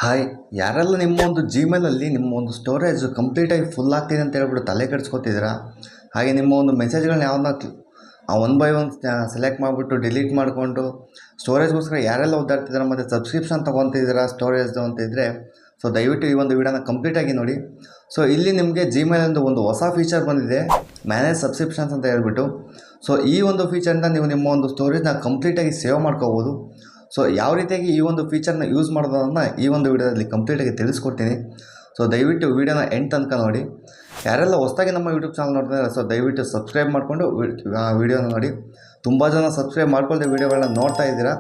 Hi, ಯಾರೆಲ್ಲ ನಿಮ್ಮ ಒಂದು ಜಿಮೇಲಲ್ಲಿ ನಿಮ್ಮ ಒಂದು ಸ್ಟೋರೇಜ್ ಕಂಪ್ಲೀಟಾಗಿ ಫುಲ್ ಆಗ್ತಿದೆ ಅಂತ ಹೇಳ್ಬಿಟ್ಟು ತಲೆ ಕೆಡಿಸ್ಕೊತಿದ್ದೀರಾ. ಹಾಗೆ ನಿಮ್ಮ ಒಂದು ಮೆಸೇಜ್ಗಳನ್ನ ಯಾವನ್ನ ಒನ್ ಬೈ ಒನ್ ಸೆಲೆಕ್ಟ್ ಮಾಡಿಬಿಟ್ಟು ಡಿಲೀಟ್ ಮಾಡಿಕೊಂಡು ಸ್ಟೋರೇಜ್ಗೋಸ್ಕರ ಯಾರೆಲ್ಲ ಓದಾಡ್ತಿದ್ದಾರೆ ಮತ್ತು ಸಬ್ಸ್ಕ್ರಿಪ್ಷನ್ ತೊಗೊತಿದ್ದೀರಾ ಸ್ಟೋರೇಜ್ದು ಅಂತ ಇದ್ದರೆ, ಸೊ ದಯವಿಟ್ಟು ಈ ಒಂದು ವಿಡಿಯೋನ ಕಂಪ್ಲೀಟಾಗಿ ನೋಡಿ. ಸೊ ಇಲ್ಲಿ ನಿಮಗೆ ಜಿಮೇಲಿಂದ ಒಂದು ಹೊಸ ಫೀಚರ್ ಬಂದಿದೆ, ಮ್ಯಾನೇಜ್ ಸಬ್ಸ್ಕ್ರಿಪ್ಷನ್ಸ್ ಅಂತ ಹೇಳ್ಬಿಟ್ಟು. ಸೊ ಈ ಒಂದು ಫೀಚರಿಂದ ನೀವು ನಿಮ್ಮ ಒಂದು ಸ್ಟೋರೇಜ್ನ ಕಂಪ್ಲೀಟಾಗಿ ಸೇವ್ ಮಾಡ್ಕೋಬೋದು. ಸೊ ಯಾವ ರೀತಿಯಾಗಿ ಈ ಒಂದು ಫೀಚರ್ನ ಯೂಸ್ ಮಾಡೋದನ್ನು ಈ ಒಂದು ವಿಡಿಯೋದಲ್ಲಿ ಕಂಪ್ಲೀಟಾಗಿ ತಿಳಿಸ್ಕೊಡ್ತೀನಿ. ಸೊ ದಯವಿಟ್ಟು ವಿಡಿಯೋನ ಎಂಡ್ ತನಕ ನೋಡಿ. ಯಾರೆಲ್ಲ ಹೊಸದಾಗಿ ನಮ್ಮ ಯೂಟ್ಯೂಬ್ ಚಾನಲ್ ನೋಡ್ತಿದ್ದಾರೆ, ಸೊ ದಯವಿಟ್ಟು ಸಬ್ಸ್ಕ್ರೈಬ್ ಮಾಡಿಕೊಂಡು ವಿಡಿಯೋನ ನೋಡಿ. ತುಂಬ ಜನ ಸಬ್ಸ್ಕ್ರೈಬ್ ಮಾಡ್ಕೊಳ್ಳದೆ ವಿಡಿಯೋಗಳನ್ನ ನೋಡ್ತಾ ಇದ್ದೀರಾ,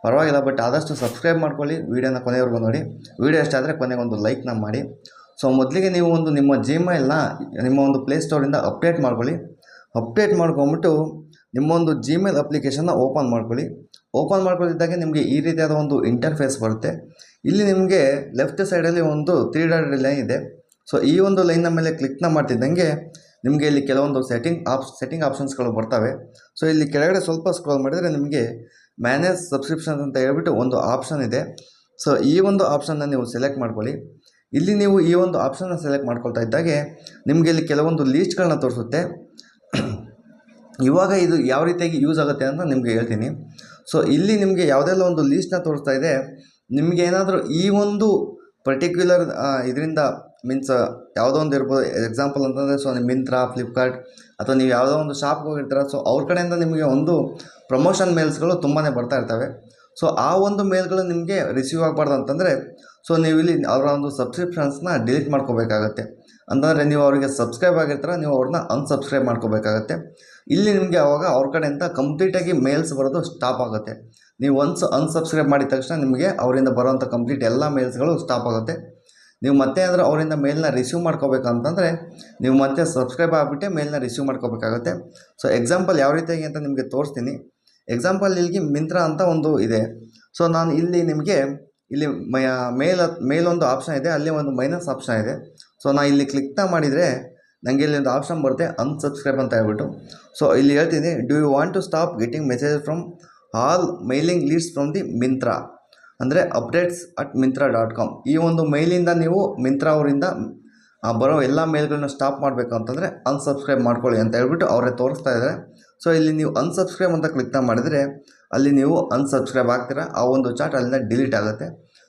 ಪರವಾಗಿಲ್ಲ, ಬಟ್ ಆದಷ್ಟು ಸಬ್ಸ್ಕ್ರೈಬ್ ಮಾಡ್ಕೊಳ್ಳಿ. ವಿಡಿಯೋನ ಕೊನೆವರೆಗೂ ನೋಡಿ. ವಿಡಿಯೋ ಇಷ್ಟ ಆದರೆ ಕೊನೆಗೊಂದು ಲೈಕ್ನ ಮಾಡಿ. ಸೊ ಮೊದಲಿಗೆ ನೀವು ನಿಮ್ಮ ಜಿಮೇಲ್ನ ನಿಮ್ಮ ಒಂದು ಪ್ಲೇಸ್ಟೋರಿಂದ ಅಪ್ಡೇಟ್ ಮಾಡ್ಕೊಳ್ಳಿ. ಅಪ್ಡೇಟ್ ಮಾಡ್ಕೊಂಬಿಟ್ಟು ನಿಮ್ಮ ಒಂದು ಜಿಮೇಲ್ ಅಪ್ಲಿಕೇಶನ್ನ ಓಪನ್ ಮಾಡ್ಕೊಳ್ಳಿ. ಓಪನ್ ಮಾಡ್ಕೊಳ್ಳಿದ್ದಾಗೆ ನಿಮಗೆ ಈ ರೀತಿಯಾದ ಒಂದು ಇಂಟರ್ಫೇಸ್ ಬರುತ್ತೆ. ಇಲ್ಲಿ ನಿಮಗೆ ಲೆಫ್ಟ್ ಸೈಡಲ್ಲಿ ಒಂದು 3 ಡಾಟ್ ಲೈನ್ ಇದೆ. ಸೊ ಈ ಒಂದು ಲೈನ್ನ ಮೇಲೆ ಕ್ಲಿಕ್ನ ಮಾಡ್ತಿದ್ದಂಗೆ ನಿಮಗೆ ಇಲ್ಲಿ ಕೆಲವೊಂದು ಸೆಟ್ಟಿಂಗ್ ಆಪ್ಷನ್ಸ್ಗಳು ಬರ್ತವೆ. ಸೊ ಇಲ್ಲಿ ಕೆಳಗಡೆ ಸ್ವಲ್ಪ ಸ್ಕ್ರೋಲ್ ಮಾಡಿದರೆ ನಿಮಗೆ ಮ್ಯಾನೇಜ್ ಸಬ್ಸ್ಕ್ರಿಪ್ಷನ್ಸ್ ಅಂತ ಹೇಳ್ಬಿಟ್ಟು ಒಂದು ಆಪ್ಷನ್ ಇದೆ. ಸೊ ಈ ಒಂದು ಆಪ್ಷನ್ನ ನೀವು ಸೆಲೆಕ್ಟ್ ಮಾಡ್ಕೊಳ್ಳಿ. ಇಲ್ಲಿ ನೀವು ಈ ಒಂದು ಆಪ್ಷನ್ನ ಸೆಲೆಕ್ಟ್ ಮಾಡ್ಕೊಳ್ತಾ ಇದ್ದಾಗೆ ನಿಮಗೆ ಇಲ್ಲಿ ಕೆಲವೊಂದು ಲೀಸ್ಟ್ಗಳನ್ನ ತೋರಿಸುತ್ತೆ. ಇವಾಗ ಇದು ಯಾವ ರೀತಿಯಾಗಿ ಯೂಸ್ ಆಗುತ್ತೆ ಅಂತ ನಿಮಗೆ ಹೇಳ್ತೀನಿ. ಸೊ ಇಲ್ಲಿ ನಿಮಗೆ ಯಾವುದೆಲ್ಲ ಒಂದು ಲೀಸ್ಟ್ನ ತೋರಿಸ್ತಾ ಇದೆ, ನಿಮಗೆ ಏನಾದರೂ ಈ ಒಂದು ಪರ್ಟಿಕ್ಯುಲರ್ ಇದರಿಂದ ಮೀನ್ಸ್ ಯಾವುದೋ ಒಂದು ಇರ್ಬೋದು. ಎಕ್ಸಾಂಪಲ್ ಅಂತಂದರೆ ಸೊ ನಿಮ್ಮ ಮಿಂತ್ರಾ, ಫ್ಲಿಪ್ಕಾರ್ಟ್ ಅಥವಾ ನೀವು ಯಾವುದೋ ಒಂದು ಶಾಪ್ಗೆ ಹೋಗಿರ್ತೀರ, ಸೊ ಅವ್ರ ಕಡೆಯಿಂದ ನಿಮಗೆ ಒಂದು ಪ್ರಮೋಷನ್ ಮೇಲ್ಸ್ಗಳು ತುಂಬಾ ಬರ್ತಾ ಇರ್ತವೆ. ಸೊ ಆ ಒಂದು ಮೇಲ್ಗಳು ನಿಮಗೆ ರಿಸೀವ್ ಆಗಬಾರ್ದು ಅಂತಂದರೆ ಸೊ ನೀವು ಇಲ್ಲಿ ಅವರ ಒಂದು ಸಬ್ಸ್ಕ್ರಿಪ್ಷನ್ಸ್ನ ಡಿಲೀಟ್ ಮಾಡ್ಕೋಬೇಕಾಗತ್ತೆ. ಅಂತಂದರೆ ನೀವು ಅವರಿಗೆ ಸಬ್ಸ್ಕ್ರೈಬ್ ಆಗಿರ್ತಾರೆ, ನೀವು ಅವ್ರನ್ನ ಅನ್ಸಬ್ಸ್ಕ್ರೈಬ್ ಮಾಡ್ಕೋಬೇಕಾಗತ್ತೆ. ಇಲ್ಲಿ ನಿಮಗೆ ಆವಾಗ ಅವ್ರ ಕಡೆಯಿಂದ ಕಂಪ್ಲೀಟಾಗಿ ಮೇಲ್ಸ್ ಬರೋದು ಸ್ಟಾಪ್ ಆಗುತ್ತೆ. ನೀವು ಅನ್ಸಬ್ಸ್ಕ್ರೈಬ್ ಮಾಡಿದ ತಕ್ಷಣ ನಿಮಗೆ ಅವರಿಂದ ಬರೋವಂಥ ಕಂಪ್ಲೀಟ್ ಎಲ್ಲ ಮೇಲ್ಸ್ಗಳು ಸ್ಟಾಪ್ ಆಗುತ್ತೆ. ನೀವು ಮತ್ತೆ ಅಂದರೆ ಅವರಿಂದ ಮೇಲ್ನ ರಿಸೀವ್ ಮಾಡ್ಕೋಬೇಕಂತಂದರೆ ನೀವು ಮತ್ತೆ ಸಬ್ಸ್ಕ್ರೈಬ್ ಆಗಿಬಿಟ್ಟೆ ಮೇಲ್ನ ರಿಸೀವ್ ಮಾಡ್ಕೋಬೇಕಾಗತ್ತೆ. ಸೊ ಎಕ್ಸಾಂಪಲ್ ಯಾವ ರೀತಿಯಾಗಿ ಅಂತ ನಿಮಗೆ ತೋರಿಸ್ತೀನಿ. ಎಕ್ಸಾಂಪಲ್ ಇಲ್ಲಿಗೆ ಮಿಂತ್ರಾ ಅಂತ ಒಂದು ಇದೆ. ಸೊ ನಾನು ಇಲ್ಲಿ ನಿಮಗೆ ಇಲ್ಲಿ ಮೇಲೊಂದು ಆಪ್ಷನ್ ಇದೆ, ಅಲ್ಲಿ ಒಂದು ಮೈನಸ್ ಆಪ್ಷನ್ ಇದೆ. ಸೊ ನಾನು ಇಲ್ಲಿ ಕ್ಲಿಕ್ನ ಮಾಡಿದರೆ ನನಗೆ ಇಲ್ಲಿ ಒಂದು ಆಪ್ಷನ್ ಬರುತ್ತೆ ಅನ್ಸಬ್ಸ್ಕ್ರೈಬ್ ಅಂತ ಹೇಳ್ಬಿಟ್ಟು. ಸೊ ಇಲ್ಲಿ ಹೇಳ್ತೀನಿ, do you want to stop getting message from all mailing lists from the Myntra, ಅಂದರೆ updates@myntra.com. ಈ ಒಂದು ಮೇಲಿಂದ ನೀವು ಮಿಂತ್ರಾ ಅವರಿಂದ ಬರೋ ಎಲ್ಲ ಮೇಲ್ಗಳನ್ನ ಸ್ಟಾಪ್ ಮಾಡಬೇಕು ಅಂತಂದರೆ ಅನ್ಸಬ್ಸ್ಕ್ರೈಬ್ ಮಾಡ್ಕೊಳ್ಳಿ ಅಂತ ಹೇಳ್ಬಿಟ್ಟು ಅವರೇ ತೋರಿಸ್ತಾ ಇದ್ದಾರೆ. ಸೊ ಇಲ್ಲಿ ನೀವು ಅನ್ಸಬ್ಸ್ಕ್ರೈಬ್ ಅಂತ ಕ್ಲಿಕ್ನ ಮಾಡಿದರೆ ಅಲ್ಲಿ ನೀವು ಅನ್ಸಬ್ಸ್ಕ್ರೈಬ್ ಆಗ್ತೀರಾ, ಆ ಒಂದು ಚಾಟ್ ಅಲ್ಲಿಂದ ಡಿಲೀಟ್ ಆಗುತ್ತೆ.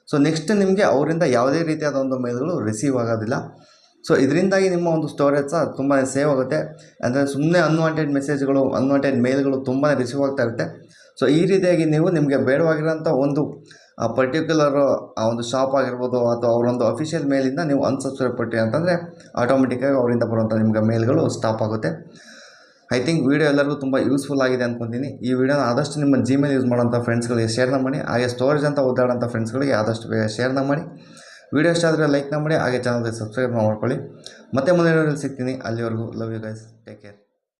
ಸೊ ನೆಕ್ಸ್ಟ್ ನಿಮಗೆ ಅವರಿಂದ ಯಾವುದೇ ರೀತಿಯಾದ ಒಂದು ಮೇಲ್ಗಳು ರಿಸೀವ್ ಆಗೋದಿಲ್ಲ. ಸೊ ಇದರಿಂದಾಗಿ ನಿಮ್ಮ ಒಂದು ಸ್ಟೋರೇಜ್ ಸಹ ತುಂಬಾ ಸೇವ್ ಆಗುತ್ತೆ. ಅಂದರೆ ಸುಮ್ಮನೆ ಅನ್ವಾಂಟೆಡ್ ಮೆಸೇಜ್ಗಳು, ಅನ್ವಾಂಟೆಡ್ ಮೇಲ್ಗಳು ತುಂಬಾ ರಿಸೀವ್ ಆಗ್ತಾ ಇರುತ್ತೆ. ಸೊ ಈ ರೀತಿಯಾಗಿ ನೀವು ನಿಮಗೆ ಬೇಡವಾಗಿರೋಂಥ ಒಂದು ಪರ್ಟಿಕ್ಯುಲರ್ ಒಂದು ಶಾಪ್ ಆಗಿರ್ಬೋದು ಅಥವಾ ಅವರೊಂದು ಅಫಿಷಿಯಲ್ ಮೇಲಿಂದ ನೀವು ಅನ್ಸಬ್ಸ್ಕ್ರೈಬ್ ಪಟ್ಟಿ ಅಂತಂದರೆ ಆಟೋಮೆಟಿಕ್ಕಾಗಿ ಅವರಿಂದ ಬರುವಂಥ ನಿಮಗೆ ಮೇಲ್ಗಳು ಸ್ಟಾಪ್ ಆಗುತ್ತೆ. ಐ ಥಿಂಕ್ ವಿಡಿಯೋ ಎಲ್ಲರಿಗೂ ತುಂಬ ಯೂಸ್ಫುಲ್ ಆಗಿದೆ ಅಂದ್ಕೊತೀನಿ. ಈ ವಿಡಿಯೋನ ಆದಷ್ಟು ನಿಮ್ಮ ಜಿಮೇಲ್ ಯೂಸ್ ಮಾಡೋಂಥ ಫ್ರೆಂಡ್ಸ್ಗಳಿಗೆ ಶೇರ್ನ ಮಾಡಿ. ಹಾಗೆ ಸ್ಟೋರೇಜ್ ಅಂತ ಓದಾಡೋಂಥ ಫ್ರೆಂಡ್ಸ್ಗಳಿಗೆ ಆದಷ್ಟು ಬೇಗ ಶೇರ್ನ ಮಾಡಿ. ವಿಡಿಯೋ ಇಷ್ಟ ಆದರೆ ಲೈಕ್ನ ಮಾಡಿ, ಹಾಗೆ ಚಾನಲ್ಗೆ ಸಬ್ಸ್ಕ್ರೈಬ್ ಮಾಡ್ಕೊಳ್ಳಿ. ಮತ್ತೆ ಮುಂದಿನ ವಿಡಿಯೋದಲ್ಲಿ ಸಿಗ್ತೀನಿ. ಅಲ್ಲಿವರೆಗೂ love you guys, take care.